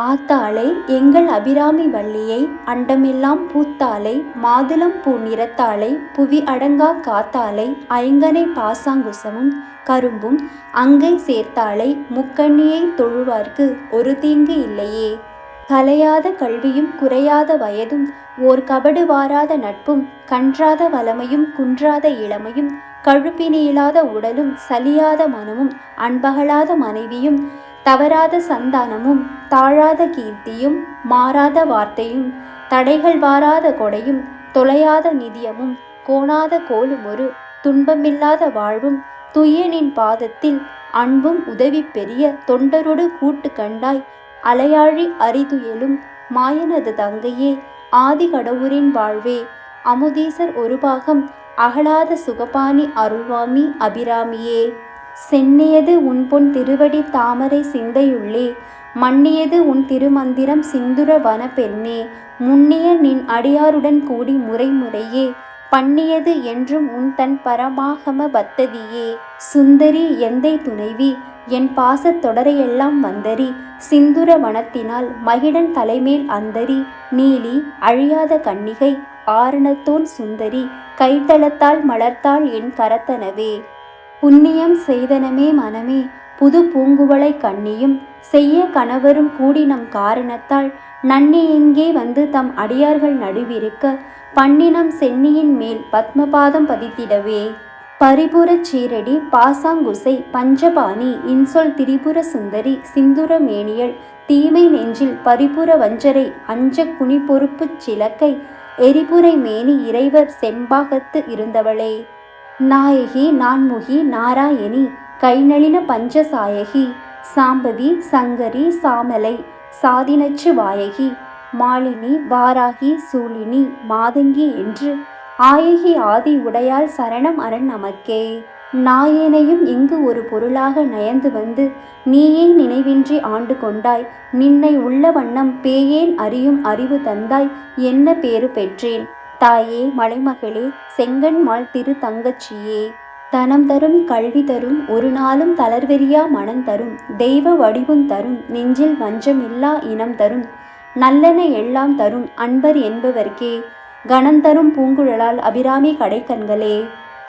ஆத்தாளை எங்கள் அபிராமி வள்ளியை அண்டமெல்லாம் பூத்தாளை மாதுளம் பூ நிறத்தாளை புவி அடங்கா காத்தாளை ஐங்கனை பாசாங்குசமும் கரும்பும் அங்கை சேர்த்தாளை முக்கண்ணியை தொழுவார்க்கு ஒரு தீங்கு இல்லையே. கலையாத கல்வியும் குறையாத வயதும் ஓர் கபடு வாராத நட்பும் கன்றாத வளமையும் குன்றாத இளமையும் கழுப்பினியில்லாத உடலும் சலியாத மனமும் அன்பகலாத மனைவியும் தவறாத சந்தானமும் தாழாத கீர்த்தியும் மாறாத வார்த்தையும் தடைகள் வாராத கொடையும் தொலையாத நிதியமும் கோணாத கோலுமொரு துன்பமில்லாத வாழ்வும் துய்யனின் பாதத்தில் அன்பும் உதவி பெரிய தொண்டரோடு கூட்டு கண்டாய் அலையாழி அரிதுயலும் மாயனது தங்கையே ஆதி கடவுரின் வாழ்வே அமுதீசர் ஒரு பாகம் அகலாத சுகபாணி அருள்வாமி அபிராமியே. சென்னியது உன் பொன் திருவடி தாமரை சிந்தையுள்ளே மன்னியது உன் திருமந்திரம் சிந்துர வன பெண்ணே முன்னிய நின் அடியாருடன் கூடி முறைமுறையே பண்ணியது என்றும் உன் தன் பரமாகம பத்ததியே. சுந்தரி எந்தை துணைவி என் பாசத் தொடரையெல்லாம் வந்தரி சிந்துர வனத்தினால் மகிடன் தலைமேல் அந்தரி நீலி அழியாத கன்னிகை ஆரணத்தோன் சுந்தரி கைத்தளத்தால் மலர்த்தாள் என் கரத்தனவே. புண்ணியம் செய்தனமே மனமே புது பூங்குவளை கண்ணியும் செய்ய கணவரும் கூடி நம் காரணத்தால் நன்னி எங்கே வந்து தம் அடியார்கள் நடுவிருக்க பண்ணினம் சென்னியின் மேல் பத்மபாதம் பதித்திடவே. பரிபுரச் சீரடி பாசாங்குசை பஞ்சபாணி இன்சொல் திரிபுர சுந்தரி சிந்துர மேனியல் தீமை நெஞ்சில் பரிபுர வஞ்சரை அஞ்ச குனி பொறுப்புச் சிலக்கை எரிபுரை மேனி இறைவர் செம்பாகத்து இருந்தவளே. நாயகி நான்முகி நாராயணி கைநளின பஞ்சசாயகி சாம்பவி சங்கரி சாமலை சாதினச்சு வாயகி மாலினி வாராகி சூலினி மாதங்கி என்று ஆயகி ஆதி உடையால் சரணம் அரண் நமக்கே. நாயேனையும் இங்கு ஒரு பொருளாக நயந்து வந்து நீயே நினைவின்றி ஆண்டு கொண்டாய் நின்னை உள்ள வண்ணம் பேயேன் அறியும் அறிவு தந்தாய் என்ன பேறு பெற்றேன் தாயே மலைமகளே செங்கண்மாள் திரு தங்கச்சியே. தனம் தரும் கல்வி தரும் ஒரு நாளும் தளர்வெறியா மனம் தரும் தெய்வ வடிவும் தரும் நெஞ்சில் வஞ்சமில்லா இனம் தரும் நல்லன எல்லாம் தரும் அன்பர் என்பவர்க்கே கணந்தரும் பூங்குழலால் அபிராமி கடைக்கண்களே.